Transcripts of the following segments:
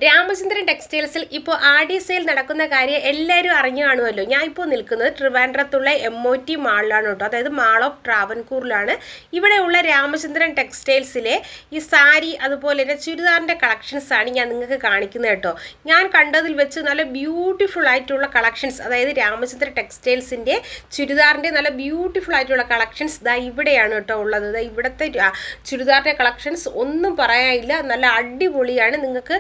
രാമചന്ദ്രൻ ടെക്സ്റ്റൈൽസിൽ ഇപ്പോൾ ആടി സെയിൽ നടക്കുന്ന കാര്യം എല്ലാവരും അറിഞ്ഞു കാണുമല്ലോ. ഞാൻ ഇപ്പോൾ നിൽക്കുന്നത് ട്രിവാൻഡ്രത്തുള്ള MOT മാളിലാണ് കേട്ടോ, അതായത് മാൾ ഓഫ് ട്രാവൻകൂറിലാണ്. ഇവിടെയുള്ള രാമചന്ദ്രൻ ടെക്സ്റ്റൈൽസിലെ ഈ സാരി അതുപോലെ തന്നെ ചുരിദാറിൻ്റെ കളക്ഷൻസാണ് ഞാൻ നിങ്ങൾക്ക് കാണിക്കുന്നത് കേട്ടോ. ഞാൻ കണ്ടതിൽ വെച്ച് നല്ല ബ്യൂട്ടിഫുൾ ആയിട്ടുള്ള കളക്ഷൻസ്, അതായത് രാമചന്ദ്രൻ ടെക്സ്റ്റൈൽസിൻ്റെ ചുരിദാറിൻ്റെ നല്ല ബ്യൂട്ടിഫുൾ ആയിട്ടുള്ള കളക്ഷൻസ് ദാ ഇവിടെയാണ് കേട്ടോ ഉള്ളത്. ഇവിടുത്തെ ചുരിദാറിൻ്റെ കളക്ഷൻസ് ഒന്നും പറയാനില്ല, നല്ല അടിപൊളിയാണ്. നിങ്ങൾക്ക്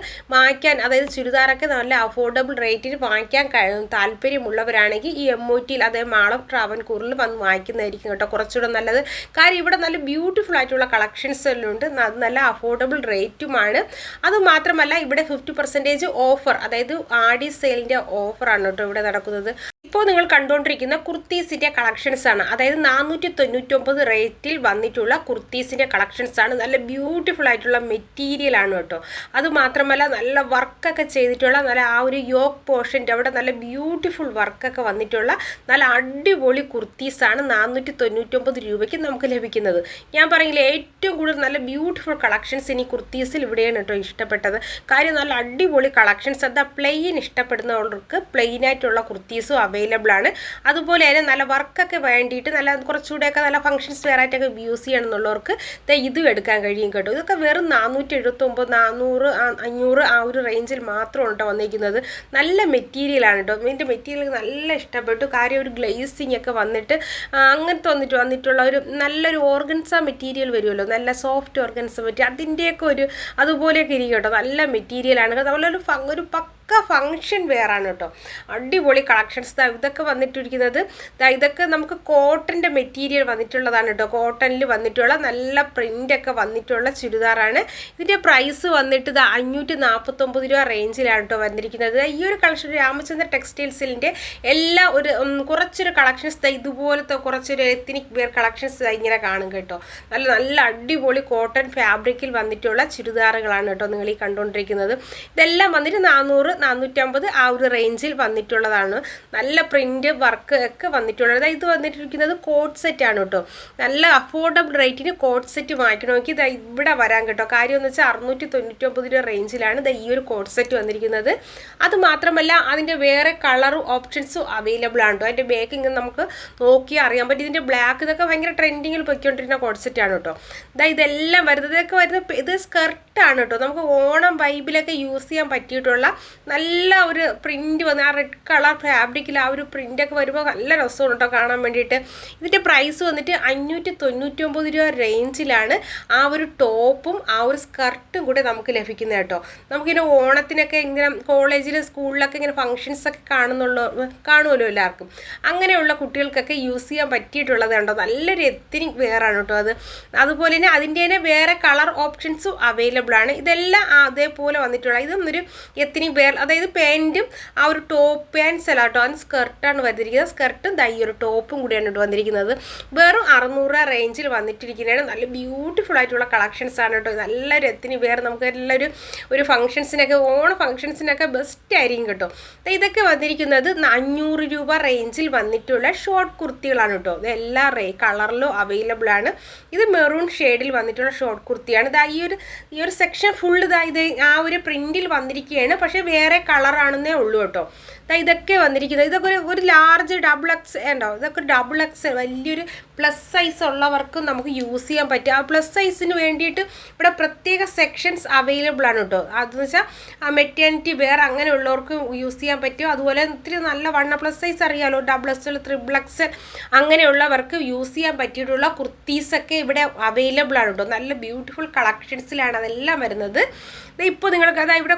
വാങ്ങിക്കാൻ, അതായത് ചുരിദാറൊക്കെ നല്ല അഫോർഡബിൾ റേറ്റിന് വാങ്ങിക്കാൻ താല്പര്യമുള്ളവരാണെങ്കിൽ ഈ MOTയിൽ, അതായത് മാൾ ഓഫ് ട്രാവൻകൂറിൽ വന്ന് വാങ്ങിക്കുന്നതായിരിക്കും കേട്ടോ കുറച്ചുകൂടെ നല്ലത്. കാര്യം ഇവിടെ നല്ല ബ്യൂട്ടിഫുൾ ആയിട്ടുള്ള കളക്ഷൻസ് എല്ലാം ഉണ്ട്, നല്ല അഫോർഡബിൾ റേറ്റുമാണ്. അതുമാത്രമല്ല ഇവിടെ 50% ഓഫർ, അതായത് ആടി സെയിലിൻ്റെ ഓഫറാണ് കേട്ടോ ഇവിടെ നടക്കുന്നത്. ഇപ്പോൾ നിങ്ങൾ കണ്ടുകൊണ്ടിരിക്കുന്ന കുർത്തീസിൻ്റെ കളക്ഷൻസ് ആണ്, അതായത് 499 റേറ്റിൽ വന്നിട്ടുള്ള കുർത്തീസിൻ്റെ കളക്ഷൻസ് ആണ്. നല്ല ബ്യൂട്ടിഫുൾ ആയിട്ടുള്ള മെറ്റീരിയൽ ആണ് കേട്ടോ. അതുമാത്രമല്ല നല്ല വർക്കൊക്കെ ചെയ്തിട്ടുള്ള, നല്ല ആ ഒരു യോക്ക് പോർഷൻ്റെ അവിടെ നല്ല ബ്യൂട്ടിഫുൾ വർക്കൊക്കെ വന്നിട്ടുള്ള നല്ല അടിപൊളി കുർത്തീസാണ് 499 രൂപയ്ക്ക് നമുക്ക് ലഭിക്കുന്നത്. ഞാൻ പറയില്ലേ, ഏറ്റവും കൂടുതൽ നല്ല ബ്യൂട്ടിഫുൾ കളക്ഷൻസ് ഇനി കുർത്തീസിൽ ഇവിടെയാണ് കേട്ടോ ഇഷ്ടപ്പെട്ടത്. കാര്യം നല്ല അടിപൊളി കളക്ഷൻസ്. എന്താ പ്ലെയിൻ ഇഷ്ടപ്പെടുന്നവർക്ക് പ്ലെയിൻ ആയിട്ടുള്ള കുർത്തീസും അവൈലബിൾ ആണ്. അതുപോലെ തന്നെ നല്ല വർക്കൊക്കെ വേണ്ടിയിട്ട് നല്ല കുറച്ചുകൂടെയൊക്കെ നല്ല ഫംഗ്ഷൻസ് വെയർ ആയിട്ടൊക്കെ യൂസ് ചെയ്യണമെന്നുള്ളവർക്ക് ഇതും എടുക്കാൻ കഴിയും കേട്ടോ. ഇതൊക്കെ വെറും 479, 400, 500 ആ ഒരു റേഞ്ചിൽ മാത്രമാണ് കേട്ടോ വന്നിരിക്കുന്നത്. നല്ല മെറ്റീരിയലാണ് കേട്ടോ. ഇതിൻ്റെ മെറ്റീരിയൽ നല്ല ഇഷ്ടപ്പെട്ടു. കാര്യം ഒരു ഗ്ലേസിങ് ഒക്കെ വന്നിട്ട് അങ്ങനത്തെ വന്നിട്ടുള്ള ഒരു നല്ലൊരു ഓർഗൻസ മെറ്റീരിയൽ വരുമല്ലോ, നല്ല സോഫ്റ്റ് ഓർഗൻസ മെറ്റീരിയൽ, അതിൻ്റെയൊക്കെ ഒരു അതുപോലെയൊക്കെ ഇരിക്കും കേട്ടോ. നല്ല മെറ്റീരിയലാണ്. അതുപോലെ ഒരു പക്ക ഫങ്ഷൻ വെയർ ആണ് കേട്ടോ. അടിപൊളി കളക്ഷൻസ്. ഇതൊക്കെ വന്നിട്ടിരിക്കുന്നത് ഇതൊക്കെ നമുക്ക് കോട്ടൻ്റെ മെറ്റീരിയൽ വന്നിട്ടുള്ളതാണ് കേട്ടോ. കോട്ടണിൽ വന്നിട്ടുള്ള നല്ല പ്രിൻ്റൊക്കെ വന്നിട്ടുള്ള ചുരിദാറാണ്. ഇതിൻ്റെ പ്രൈസ് വന്നിട്ട് 549 രൂപ റേഞ്ചിലാണ് കേട്ടോ വന്നിരിക്കുന്നത്. ഈ ഒരു കളക്ഷൻ രാമചന്ദ്ര ടെക്സ്റ്റൈൽസിൻ്റെ എല്ലാ ഒരു കുറച്ചൊരു കളക്ഷൻസ് ഇതുപോലത്തെ കുറച്ചൊരു എത്നിക് വെയർ കളക്ഷൻസ് ഇങ്ങനെ കാണും കേട്ടോ. നല്ല അടിപൊളി കോട്ടൺ ഫാബ്രിക്കിൽ വന്നിട്ടുള്ള ചുരിദാറുകളാണ് കേട്ടോ നിങ്ങൾ ഈ കണ്ടുകൊണ്ടിരിക്കുന്നത്. ഇതെല്ലാം വന്നിട്ട് 400, 450 ആ ഒരു റേഞ്ചിൽ വന്നിട്ടുള്ളതാണ്. നല്ല പ്രിന്റ് വർക്ക് ഒക്കെ വന്നിട്ടുള്ളത്. ഇത് വന്നിട്ടിരിക്കുന്നത് കോട്ട് സെറ്റ് ആണ് കേട്ടോ. നല്ല അഫോർഡബിൾ റേറ്റിന് കോട്ട് സെറ്റ് വാങ്ങിക്കണമെങ്കിൽ ഇവിടെ വരാൻ കേട്ടോ. കാര്യം എന്ന് വെച്ചാൽ 699 രൂപ റേഞ്ചിലാണ് ഈ ഒരു കോട്ട് സെറ്റ് വന്നിരിക്കുന്നത്. അത് മാത്രമല്ല അതിൻ്റെ വേറെ കളറും ഓപ്ഷൻസും അവൈലബിൾ ആണ് കേട്ടോ. അതിൻ്റെ ബേക്കിങ് നമുക്ക് നോക്കി അറിയാൻ പറ്റും. ഇതിൻ്റെ ബ്ലാക്ക് ഇതൊക്കെ ഭയങ്കര ട്രെൻഡിങ്ങിൽ പൊയ്ക്കൊണ്ടിരുന്ന കോട്ട് സെറ്റ് ആണ് കേട്ടോ. ഇതെല്ലാം വരുന്നത് ഇത് സ്കർട്ടാണ് കേട്ടോ. നമുക്ക് ഓണം വൈബിലൊക്കെ യൂസ് ചെയ്യാൻ പറ്റിയിട്ടുള്ള നല്ല ഒരു പ്രിന്റ് വന്ന് ആ റെഡ് കളർ ഫാബ്രിക്കിൽ ആ ഒരു പ്രിൻ്റൊക്കെ വരുമ്പോൾ നല്ല രസമാണ് കേട്ടോ കാണാൻ വേണ്ടിയിട്ട്. ഇതിൻ്റെ പ്രൈസ് വന്നിട്ട് 599 രൂപ റേഞ്ചിലാണ് ആ ഒരു ടോപ്പും ആ ഒരു സ്കർട്ടും കൂടെ നമുക്ക് ലഭിക്കുന്നത് കേട്ടോ. നമുക്കിങ്ങനെ ഓണത്തിനൊക്കെ ഇങ്ങനെ കോളേജിൽ സ്കൂളിലൊക്കെ ഇങ്ങനെ ഫങ്ഷൻസൊക്കെ കാണുമല്ലോ എല്ലാവർക്കും. അങ്ങനെയുള്ള കുട്ടികൾക്കൊക്കെ യൂസ് ചെയ്യാൻ പറ്റിയിട്ടുള്ളത് കേട്ടോ. നല്ലൊരു എത്നിക് വെയറാണ് കേട്ടോ അത്. അതുപോലെ തന്നെ അതിൻ്റെ തന്നെ വേറെ കളർ ഓപ്ഷൻസും അവൈലബിൾ ആണ്. ഇതെല്ലാം അതേപോലെ വന്നിട്ടുള്ള ഇതും ഒരു എത്നിക് വെയർ, അതായത് പാൻറ്റും ആ ഒരു ടോപ്പ് പാൻസ് അല്ല കേട്ടോ, അത് സ്കർട്ടാണ് വന്നിരിക്കുന്നത്. സ്കർട്ടും ഈ ഒരു ടോപ്പും കൂടിയാണ് കേട്ടോ വന്നിരിക്കുന്നത്. വെറും 600 റേഞ്ചിൽ വന്നിട്ടിരിക്കുന്നതാണ്. നല്ല ബ്യൂട്ടിഫുൾ ആയിട്ടുള്ള കളക്ഷൻസ് ആണ് കേട്ടോ. നല്ലൊരു എത്തിന് വേറെ നമുക്ക് എല്ലാവരും ഒരു ഫംഗ്ഷൻസിനൊക്കെ ഓണ ഫംഗ്ഷൻസിനൊക്കെ ബെസ്റ്റ് ആയിരിക്കും കേട്ടോ. ഇതൊക്കെ വന്നിരിക്കുന്നത് 500 രൂപ റേഞ്ചിൽ വന്നിട്ടുള്ള ഷോർട്ട് കുർത്തികളാണ് കേട്ടോ. ഇത് എല്ലാ കളറിലും അവൈലബിൾ ആണ്. ഇത് മെറൂൺ ഷെയ്ഡിൽ വന്നിട്ടുള്ള ഷോർട്ട് കുർത്തിയാണ്. ഈ ഒരു സെക്ഷൻ ഫുള്ള് ഇത് ആ ഒരു പ്രിന്റിൽ വന്നിരിക്കുകയാണ്. പക്ഷേ വേറെ കളറാണെന്നേ ഉള്ളൂ കേട്ടോ. ഇതൊക്കെ വന്നിരിക്കുന്നത് ഇതൊക്കെ ഒരു ലാർജ് ഡബിൾ എക്സ് ഉണ്ടോ. ഇതൊക്കെ ഡബിൾ എക്സ് വലിയൊരു പ്ലസ് സൈസ് ഉള്ളവർക്കും നമുക്ക് യൂസ് ചെയ്യാൻ പറ്റും. ആ പ്ലസ് സൈസിന് വേണ്ടിയിട്ട് ഇവിടെ പ്രത്യേക സെക്ഷൻസ് അവൈലബിൾ ആണ് കേട്ടോ. അതെന്ന് വെച്ചാൽ ആ മെറ്റേണിറ്റി വെയർ അങ്ങനെയുള്ളവർക്ക് യൂസ് ചെയ്യാൻ പറ്റും. അതുപോലെ ഇത്തിരി നല്ല വണ്ണ പ്ലസ് സൈസ് അറിയാമല്ലോ, ഡബിൾ എക്സ്, ട്രിപ്പിൾ എക്സ് അങ്ങനെയുള്ളവർക്ക് യൂസ് ചെയ്യാൻ പറ്റിയിട്ടുള്ള കുർത്തീസൊക്കെ ഇവിടെ അവൈലബിൾ ആണ് കേട്ടോ. നല്ല ബ്യൂട്ടിഫുൾ കളക്ഷൻസിലാണ് അതെല്ലാം വരുന്നത്. ഇപ്പോൾ നിങ്ങൾക്ക് ഇവിടെ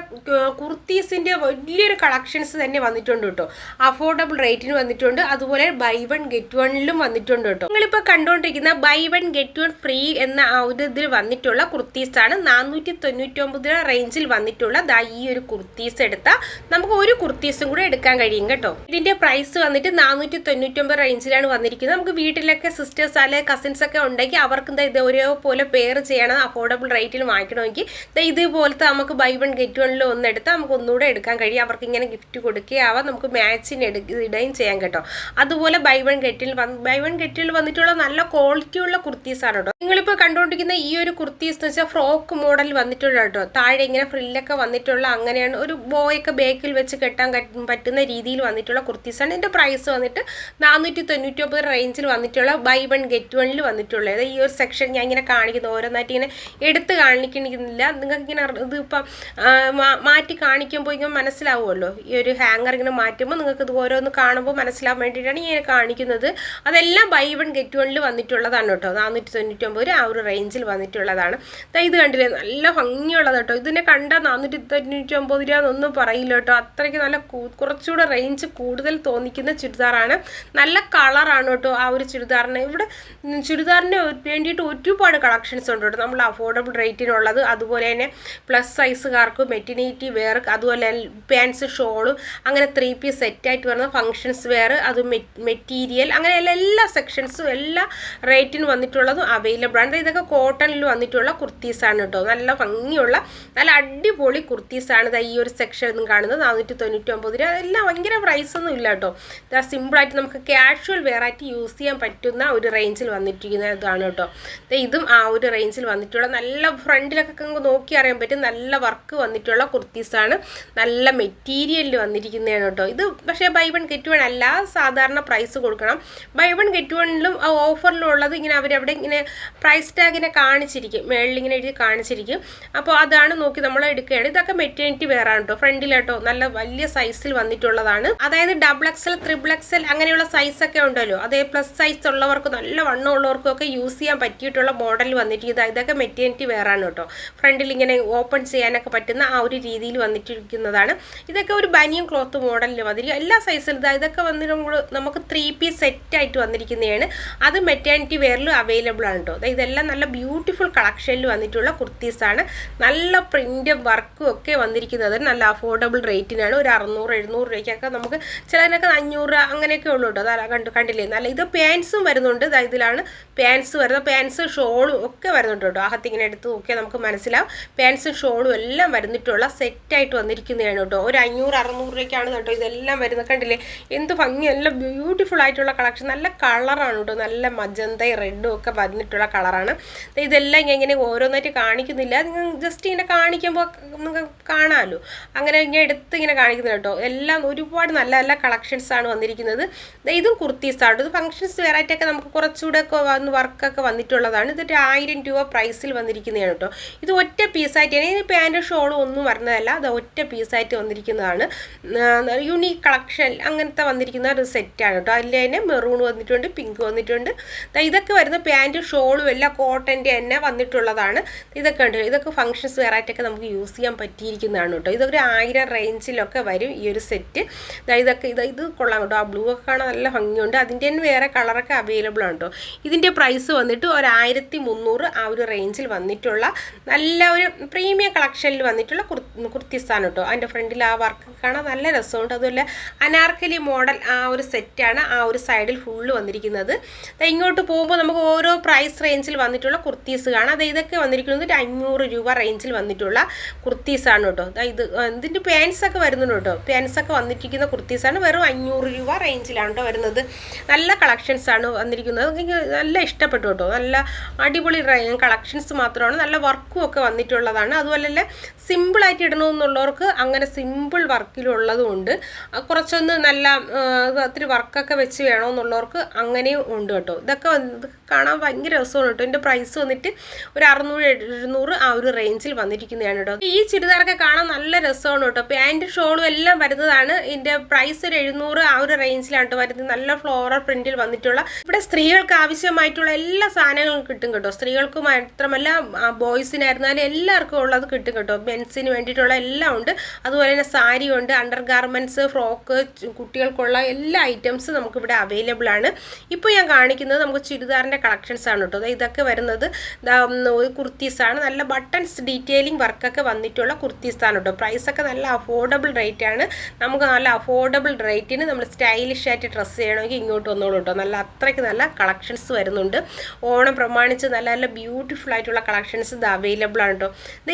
കുർത്തീസിൻ്റെ വലിയൊരു കളക്ഷൻസ് തന്നെ വന്നിട്ടുണ്ട് കേട്ടോ. അഫോർഡബിൾ റേറ്റിന് വന്നിട്ടുണ്ട്. അതുപോലെ ബൈ വൺ ഗെറ്റ് വണ്ണിലും വന്നിട്ടുണ്ട് കേട്ടോ. നിങ്ങളിപ്പോൾ കണ്ടുകൊണ്ടിരിക്കുന്ന buy one get one free എന്ന ആ ഒരു ഇതിൽ വന്നിട്ടുള്ള കുർത്തീസാണ്. 499 റേഞ്ചിൽ വന്നിട്ടുള്ള ഈ ഒരു കുർത്തീസ് എടുത്താൽ നമുക്ക് ഒരു കുർത്തീസും കൂടെ എടുക്കാൻ കഴിയും കേട്ടോ. ഇതിൻ്റെ പ്രൈസ് വന്നിട്ട് 499 റേഞ്ചിലാണ് വന്നിരിക്കുന്നത്. നമുക്ക് വീട്ടിലൊക്കെ സിസ്റ്റേഴ്സ് അല്ലെങ്കിൽ കസിൻസ് ഒക്കെ ഉണ്ടെങ്കിൽ അവർക്ക് ഇത് ഒരേപോലെ പെയർ ചെയ്യണം അഫോർഡബിൾ റേറ്റിൽ വാങ്ങിക്കണമെങ്കിൽ ഇതുപോലത്തെ നമുക്ക് ബൈ വൺ ഗെറ്റ് വണ്ണിൽ ഒന്നെടുത്താൽ നമുക്ക് ഒന്നുകൂടെ എടുക്കാൻ കഴിയും. അവർക്ക് ഇങ്ങനെ ഗിഫ്റ്റ് കൊടുക്കുകയാവാം, നമുക്ക് മാച്ചിന് ഇടുകയും ചെയ്യാം കേട്ടോ. അതുപോലെ ബൈ വൺ ഗെറ്റിൽ വന്നിട്ട് വന്നിട്ടുള്ള നല്ല ക്വാളിറ്റിയുള്ള കുർത്തീസാണ് കേട്ടോ. നിങ്ങളിപ്പോൾ കണ്ടുകൊണ്ടിരിക്കുന്ന ഈ ഒരു കുർത്തീസ് എന്ന് വെച്ചാൽ ഫ്രോക്ക് മോഡൽ വന്നിട്ടുള്ള കേട്ടോ. താഴെ ഇങ്ങനെ ഫ്രില്ലൊക്കെ വന്നിട്ടുള്ള അങ്ങനെയാണ് ഒരു ബോയൊക്കെ ബേക്കിൽ വെച്ച് കെട്ടാൻ പറ്റുന്ന രീതിയിൽ വന്നിട്ടുള്ള കുർത്തീസാണ്. ഇതിൻ്റെ പ്രൈസ് വന്നിട്ട് 499 റേഞ്ചിൽ വന്നിട്ടുള്ള ബൈ വൺ ഗെറ്റ് വണ്ണിൽ വന്നിട്ടുള്ളത്. ഈ ഒരു സെക്ഷൻ ഞാൻ ഇങ്ങനെ കാണിക്കുന്നു, ഓരോന്നായിട്ട് ഇങ്ങനെ എടുത്ത് കാണിക്കണില്ല. നിങ്ങൾക്ക് ഇങ്ങനെ ഇതിപ്പം മാറ്റി കാണിക്കുമ്പോൾ ഇങ്ങനെ മനസ്സിലാവുമല്ലോ. ഈ ഒരു ഹാങ്ങർ ഇങ്ങനെ മാറ്റുമ്പോൾ നിങ്ങൾക്ക് ഇത് ഓരോന്ന് കാണുമ്പോൾ മനസ്സിലാവാൻ വേണ്ടിയിട്ടാണ് ഇങ്ങനെ കാണിക്കുന്നത്. അതെല്ലാം ബൈ വൺ ഗെറ്റ് വണ്ണിൽ വന്നിട്ടുള്ളതാണ് കേട്ടോ. 499 ആ ഒരു റേഞ്ചിൽ വന്നിട്ടുള്ളതാണ്. ഇത് കണ്ടില്ലേ, നല്ല ഭംഗിയുള്ളത് കേട്ടോ. ഇതിനെ കണ്ടാൽ 499 രൂപ എന്നൊന്നും പറയില്ല കേട്ടോ. അത്രയ്ക്ക് നല്ല കുറച്ചുകൂടെ റേഞ്ച് കൂടുതൽ തോന്നിക്കുന്ന ചുരിദാറാണ്. നല്ല കളറാണ് കേട്ടോ ആ ഒരു ചുരിദാറിന്. ഇവിടെ ചുരിദാറിന് വേണ്ടിയിട്ട് ഒരുപാട് കളക്ഷൻസ് ഉണ്ട് കേട്ടോ. നമ്മൾ അഫോർഡബിൾ റേറ്റിനുള്ളത്, അതുപോലെ തന്നെ പ്ലസ് സൈസുകാർക്ക് മെറ്റിനിറ്റി വെയർ, അതുപോലെ പാൻസ് ഷോളും അങ്ങനെ 3 പീസ് സെറ്റായിട്ട് വരുന്ന ഫങ്ഷൻസ് വെയർ, അത് മെറ്റീരിയൽ, അങ്ങനെ എല്ലാ സെക്ഷൻസും എല്ലാ റേറ്റിന് വന്നിട്ടുള്ളതും അവൈലബിൾ ആണ്. ഇതൊക്കെ കോട്ടണിൽ വന്നിട്ടുള്ള കുർത്തീസാണ് കേട്ടോ. നല്ല ഭംഗിയുള്ള നല്ല അടിപൊളി കുർത്തീസാണ്. ഈ ഒരു സെക്ഷൻ കാണുന്നത് 499 രൂപ. എല്ലാം ഭയങ്കര പ്രൈസൊന്നും ഇല്ല കേട്ടോ. ഇതാ സിമ്പിളായിട്ട് നമുക്ക് കാഷ്വൽ വെയർ ആയിട്ട് യൂസ് ചെയ്യാൻ പറ്റുന്ന ഒരു റേഞ്ചിൽ വന്നിട്ടിരിക്കുന്ന ഇതാണ് കേട്ടോ. ഇതും ആ ഒരു റേഞ്ചിൽ വന്നിട്ടുള്ള നല്ല ഫ്രണ്ടിലൊക്കെ നോക്കി അറിയാൻ പറ്റും നല്ല വർക്ക് വന്നിട്ടുള്ള കുർത്തീസാണ്. നല്ല മെറ്റീരിയലിൽ വന്നിരിക്കുന്നതാണ് കേട്ടോ. ഇത് പക്ഷേ ബൈ വൺ ഗെറ്റ് വൺ അല്ല, സാധാരണ പ്രൈസ് കൊടുക്കണം. ബൈ വൺ ഗെറ്റ് വണ്ണിലും ഓഫറിലും ഉള്ളത് ഇങ്ങനെ അവരവിടെ ഇങ്ങനെ പ്രൈസ് ടാഗിനെ കാണിച്ചിരിക്കും, മേളിലിങ്ങനെ എഴുതി കാണിച്ചിരിക്കും. അപ്പോൾ അതാണ് നോക്കി നമ്മൾ എടുക്കുകയാണ്. ഇതൊക്കെ മെറ്റേണിറ്റി വെയർ ആണ് കേട്ടോ. ഫ്രണ്ടിലാട്ടോ നല്ല വലിയ സൈസിൽ വന്നിട്ടുള്ളതാണ്. അതായത് XXL, XXL അങ്ങനെയുള്ള സൈസൊക്കെ ഉണ്ടല്ലോ. അതേ പ്ലസ് സൈസ് ഉള്ളവർക്ക്, നല്ല വണ്ണം ഉള്ളവർക്കും ഒക്കെ യൂസ് ചെയ്യാൻ പറ്റിയിട്ടുള്ള മോഡൽ വന്നിരിക്കുന്നത്. ഇതൊക്കെ മെറ്റേണിറ്റി വെയർ ആണ് കേട്ടോ. ഫ്രണ്ടിൽ ഇങ്ങനെ ഓപ്പൺ ചെയ്യാനൊക്കെ പറ്റുന്ന ആ ഒരു രീതിയിൽ വന്നിട്ടിരിക്കുന്നതാണ്. ഇതൊക്കെ ഒരു ബനിയൻ ക്ലോത്ത് മോഡലിൽ വന്നിരിക്കും. എല്ലാ സൈസിലും ഇതൊക്കെ വന്നിട്ട് നമുക്ക് 3 പീസ് സെറ്റായിട്ട് വന്നിരിക്കുന്നതാണ്. അത് മെറ്റേണിറ്റി വെയറിലും അവൈലബിൾ ആണ് കേട്ടോ. ഇതെല്ലാം നല്ല ബ്യൂട്ടിഫുൾ കളക്ഷനിൽ വന്നിട്ടുള്ള കുർത്തീസാണ്. നല്ല പ്രിൻറ്റും വർക്കും ഒക്കെ വന്നിരിക്കുന്നത് നല്ല അഫോർഡബിൾ റേറ്റിനാണ്. ഒരു 600-700 രൂപയ്ക്കൊക്കെ നമുക്ക് ചിലതിനൊക്കെ 500 രൂപ അങ്ങനെയൊക്കെ ഉള്ളൂ കേട്ടോ. അത് കണ്ടില്ലേ, നല്ല ഇത് പാൻസും വരുന്നുണ്ട്. ഇതിലാണ് പാൻസ് വരുന്നത്. പാൻസ് ഷോളും ഒക്കെ വരുന്നുണ്ട് കേട്ടോ. അകത്തിങ്ങനെ എടുത്ത് നോക്കിയാൽ നമുക്ക് മനസ്സിലാവും. പാൻസും ഷോളും എല്ലാം വരുന്നിട്ടുള്ള സെറ്റായിട്ട് വന്നിരിക്കുന്നതാണ് കേട്ടോ. ഒരു 500-600 രൂപയ്ക്കാണ് കേട്ടോ ഇതെല്ലാം വരുന്നത്. കണ്ടില്ലേ എന്ത് ഭംഗി, നല്ല ബ്യൂട്ടിഫുൾ ആയിട്ടുള്ള കളക്ഷൻ. നല്ല കളറാണ് കേട്ടോ. നല്ല മജന്തയും റെഡും ഒക്കെ വന്നിട്ടുള്ള കളറാണ്. ഇതെല്ലാം ഞാൻ ഇങ്ങനെ ഓരോന്നായിട്ട് കാണിക്കുന്നില്ല, നിങ്ങൾ ജസ്റ്റ് ഇങ്ങനെ കാണിക്കുമ്പോൾ നിങ്ങൾക്ക് കാണാമല്ലോ. അങ്ങനെ ഇങ്ങനെ എടുത്ത് ഇങ്ങനെ കാണിക്കുന്നത് കേട്ടോ. എല്ലാം ഒരുപാട് നല്ല നല്ല കളക്ഷൻസ് ആണ് വന്നിരിക്കുന്നത്. ഇതും കുർത്തീസാണ്. ഇത് ഫങ്ഷൻസ് വെറൈറ്റിയൊക്കെ നമുക്ക് കുറച്ചുകൂടെ ഒക്കെ വർക്കൊക്കെ വന്നിട്ടുള്ളതാണ്. ഇതൊരു 1000 രൂപ പ്രൈസിൽ വന്നിരിക്കുന്നതാണ് കേട്ടോ. ഇത് ഒറ്റ പീസായിട്ടാണ്. ഇത് പാൻറ് ഷോളും ഒന്നും വരുന്നതല്ല, അത് ഒറ്റ പീസായിട്ട് വന്നിരിക്കുന്നതാണ്. യുണീക്ക് കളക്ഷൻ അങ്ങനത്തെ വന്നിരിക്കുന്ന ഒരു സെറ്റാണ് കേട്ടോ. അതിൽ തന്നെ മെറൂൺ വന്നിട്ടുണ്ട്, പിങ്ക് വന്നിട്ടുണ്ട്. ഇതൊക്കെ വരുന്ന പാൻറ് ഷോളും എല്ലാം കോട്ടൻ്റെ തന്നെ വന്നിട്ടുള്ളതാണ്. ഇതൊക്കെ ഉണ്ട്. ഇതൊക്കെ ഫങ്ഷൻസ് വെറൈറ്റിയൊക്കെ നമുക്ക് യൂസ് ചെയ്യാൻ പറ്റിയിരിക്കുന്നതാണ് കേട്ടോ. ഇതൊരു 1000 റേഞ്ചിലൊക്കെ വരും ഈ ഒരു സെറ്റ്. ഇതൊക്കെ ഇത് കൊള്ളാം കേട്ടോ. ആ ബ്ലൂ ഒക്കെ കാണാൻ നല്ല ഭംഗിയുണ്ട്. അതിൻ്റെ തന്നെ വേറെ കളറൊക്കെ അവൈലബിൾ ആണ് കേട്ടോ. ഇതിൻ്റെ പ്രൈസ് വന്നിട്ട് ഒരു 1300 ആ ഒരു റേഞ്ചിൽ വന്നിട്ടുള്ള നല്ല ഒരു പ്രീമിയം കളക്ഷനിൽ വന്നിട്ടുള്ള കുർത്തീസാണ് കേട്ടോ. അതിൻ്റെ ഫ്രണ്ടിൽ ആ വർക്ക് കാണാൻ നല്ല രസമുണ്ട്. അതുപോലെ അനാർക്കലി മോഡൽ ആ ഒരു സെറ്റാണ് ആ ഒരു സൈഡിൽ ഫുള്ള് വന്നിരിക്കുന്നത്. ഇങ്ങോട്ട് പോകുമ്പോൾ നമുക്ക് ഓരോ പ്രൈസ് റേഞ്ചിൽ വന്നിട്ടുള്ള കുർത്തീസ് കാണാം. ഇതൊക്കെ വന്നിരിക്കുന്നത് ഒരു 500 രൂപ റേഞ്ചിൽ വന്നിട്ടുള്ള കുർത്തീസാണ് കേട്ടോ. ഇതിൻ്റെ പാൻസൊക്കെ വരുന്നുണ്ട് കേട്ടോ. പാൻസൊക്കെ വന്നിരിക്കുന്ന കുർത്തീസാണ്. വെറും 500 രൂപ റേഞ്ചിലാണ് കേട്ടോ വരുന്നത്. നല്ല കളക്ഷൻസാണ് വന്നിരിക്കുന്നത്. എനിക്ക് നല്ല ഇഷ്ടപ്പെട്ടു കേട്ടോ. നല്ല അടിപൊളി കളക്ഷൻസ് മാത്രമാണ്. നല്ല വർക്കും ഒക്കെ വന്നിട്ടുള്ളതാണ്. അതുപോലെ തന്നെ സിമ്പിളായിട്ട് ഇടണമെന്നുള്ളവർക്ക് അങ്ങനെ സിമ്പിൾ വർക്കിലുള്ളതും ഉണ്ട്. കുറച്ചൊന്ന് നല്ല ഒത്തിരി വർക്കൊക്കെ വെച്ച് വേണമെന്നുള്ളവർക്ക് അങ്ങനെയും ഉണ്ട് കേട്ടോ. ഇതൊക്കെ കാണാൻ ഭയങ്കര രസമാണ് കേട്ടോ. ഇതിൻ്റെ പ്രൈസ് വന്നിട്ട് ഒരു 600-700 ആ ഒരു റേഞ്ചിൽ വന്നിരിക്കുന്നതാണ് കേട്ടോ. ഈ ചുരിദാറൊക്കെ കാണാൻ നല്ല രസമാണ് കേട്ടോ. പാൻറ് ഷോളും എല്ലാം വരുന്നതാണ്. ഇതിൻ്റെ പ്രൈസ് ഒരു 700 ആ ഒരു റേഞ്ചിലാണ് കേട്ടോ വരുന്നത്. നല്ല ഫ്ലോറൽ പ്രിന്റിൽ വന്നിട്ടുള്ള, ഇവിടെ സ്ത്രീകൾക്ക് ആവശ്യമായിട്ടുള്ള എല്ലാ സാധനങ്ങളും കിട്ടും കേട്ടോ. സ്ത്രീകൾക്ക് മാത്രമല്ല ബോയ്സിനായിരുന്നാലും എല്ലാവർക്കും ഉള്ളത് കിട്ടും കേട്ടോ. മെൻസിന് വേണ്ടിയിട്ടുള്ള എല്ലാം ഉണ്ട്. അതുപോലെ തന്നെ സാരി ഉണ്ട്, അണ്ടർ ഗാർമെൻറ്റ്സ്, ഫ്രോക്ക്, കുട്ടികൾക്കുള്ള എല്ലാ ഐറ്റംസും നമുക്കിവിടെ അവൈലബിൾ ആണ്. ഇപ്പോൾ ഞാൻ കാണിക്കുന്നത് നമുക്ക് ചുരിദാറിൻ്റെ കളക്ഷൻസ് ആണ് കേട്ടോ. ഇതൊക്കെ വരുന്നത് കുർത്തീസാണ്. നല്ല ബട്ടൺസ് ഡീറ്റെയിലിംഗ് വർക്കൊക്കെ വന്നിട്ടുള്ള കുർത്തീസാണ് കേട്ടോ. പ്രൈസൊക്കെ നല്ല അഫോർഡബിൾ റേറ്റ് ആണ്. നമുക്ക് നല്ല അഫോർഡബിൾ റേറ്റിന് നമ്മൾ സ്റ്റൈലിഷ് ആയിട്ട് ഡ്രസ്സ് ചെയ്യണമെങ്കിൽ ഇങ്ങോട്ട് വന്നോളൂ കേട്ടോ. നല്ല അത്രയ്ക്ക് നല്ല കളക്ഷൻസ് വരുന്നുണ്ട്. ഓണം പ്രമാണിച്ച് നല്ല നല്ല ബ്യൂട്ടിഫുൾ ആയിട്ടുള്ള കളക്ഷൻസ് ഇത് അവൈലബിൾ ആണ് കേട്ടോ.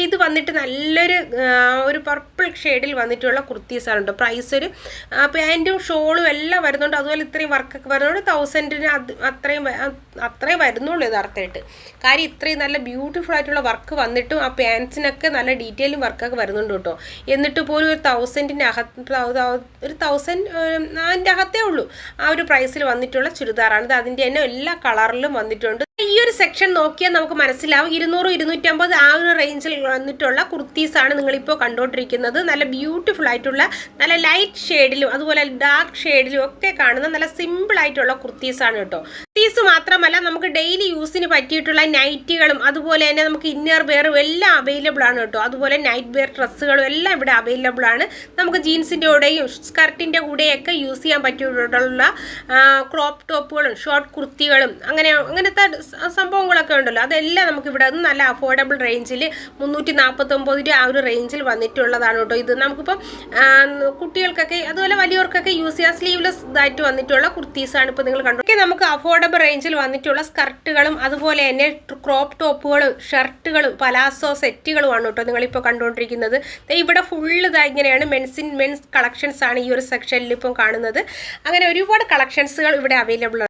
ഇത് വന്നിട്ട് നല്ലൊരു പർപ്പിൾ ഷെയ്ഡിൽ വന്നിട്ടുള്ള കുർത്തീസാണ് കേട്ടോ. പ്രൈസ് ഒരു പാൻറ്റും ഷോളും എല്ലാം വരുന്നുണ്ട്. അതുപോലെ ഇത്രയും വർക്കൊക്കെ വരുന്നുണ്ട്. 1000-ന് അത്രയും വരുന്നുള്ളൂ യഥാർത്ഥമായിട്ട്. കാര്യം ഇത്രയും നല്ല ബ്യൂട്ടിഫുൾ ആയിട്ടുള്ള വർക്ക് വന്നിട്ടും ആ പാൻസിനൊക്കെ നല്ല ഡീറ്റെയിലും വർക്കൊക്കെ വരുന്നുണ്ട് കേട്ടോ. എന്നിട്ട് പോലും ഒരു 1000-ൻ്റെ ഒരു 1000 അകത്തേ ഉള്ളൂ ആ ഒരു പ്രൈസിൽ വന്നിട്ടുള്ള ചുരിദാറാണ്. ഇത് അതിൻ്റെ തന്നെ എല്ലാ കളറിലും വന്നിട്ടുണ്ട്. ഈ ഒരു സെക്ഷൻ നോക്കിയാൽ നമുക്ക് മനസ്സിലാവും 200, 250 ആ ഒരു റേഞ്ചിൽ വന്നിട്ടുള്ള കുർത്തീസാണ് നിങ്ങളിപ്പോൾ കണ്ടുകൊണ്ടിരിക്കുന്നത്. നല്ല ബ്യൂട്ടിഫുൾ ആയിട്ടുള്ള നല്ല ലൈറ്റ് ഷെയ്ഡിലും അതുപോലെ ഡാർക്ക് ഷെയ്ഡിലും ഒക്കെ കാണുന്ന നല്ല സിമ്പിൾ ആയിട്ടുള്ള കുർത്തീസാണ് കേട്ടോ. കുർത്തീസ് മാത്രമല്ല നമുക്ക് ഡെയിലി യൂസിന് പറ്റിയിട്ടുള്ള നൈറ്റികളും അതുപോലെ തന്നെ നമുക്ക് ഇന്നർ വെയറും എല്ലാം അവൈലബിൾ ആണ് കേട്ടോ. അതുപോലെ നൈറ്റ് വെയർ ഡ്രസ്സുകളും എല്ലാം ഇവിടെ അവൈലബിൾ ആണ്. നമുക്ക് ജീൻസിൻ്റെ കൂടെയും സ്കർട്ടിൻ്റെ കൂടെയൊക്കെ യൂസ് ചെയ്യാൻ പറ്റിയിട്ടുള്ള ക്രോപ്പ് ടോപ്പുകളും ഷോർട്ട് കുർത്തികളും അങ്ങനത്തെ സംഭവങ്ങളൊക്കെ ഉണ്ടല്ലോ. അതെല്ലാം നമുക്ക് ഇവിടെ നല്ല അഫോർഡബിൾ റേഞ്ചിൽ 349 രൂപ ആ ഒരു റേഞ്ചിൽ വന്നിട്ടുള്ളതാണ് കേട്ടോ. ഇത് നമുക്കിപ്പം കുട്ടികൾക്കൊക്കെ അതുപോലെ വലിയവർക്കൊക്കെ യൂസ് ചെയ്യാൻ സ്ലീവ്ലെസ് ഇതായിട്ട് വന്നിട്ടുള്ള കുർത്തീസാണ് ഇപ്പോൾ നിങ്ങൾ കണ്ടു. നമുക്ക് അഫോർഡബിൾ റേഞ്ചിൽ വന്നിട്ടുള്ള സ്കർട്ടുകളും അതുപോലെ തന്നെ ക്രോപ്പ് ടോപ്പുകളും ഷർട്ടുകളും പലാസോ സെറ്റുകളുമാണ് കേട്ടോ നിങ്ങളിപ്പോൾ കണ്ടുകൊണ്ടിരിക്കുന്നത്. ഇവിടെ ഫുള്ള് ഇങ്ങനെയാണ് മെൻസ് കളക്ഷൻസ് ആണ് ഈ ഒരു സെക്ഷനിൽ ഇപ്പം കാണുന്നത്. അങ്ങനെ ഒരുപാട് കളക്ഷൻസുകൾ ഇവിടെ അവൈലബിൾ ആണ്.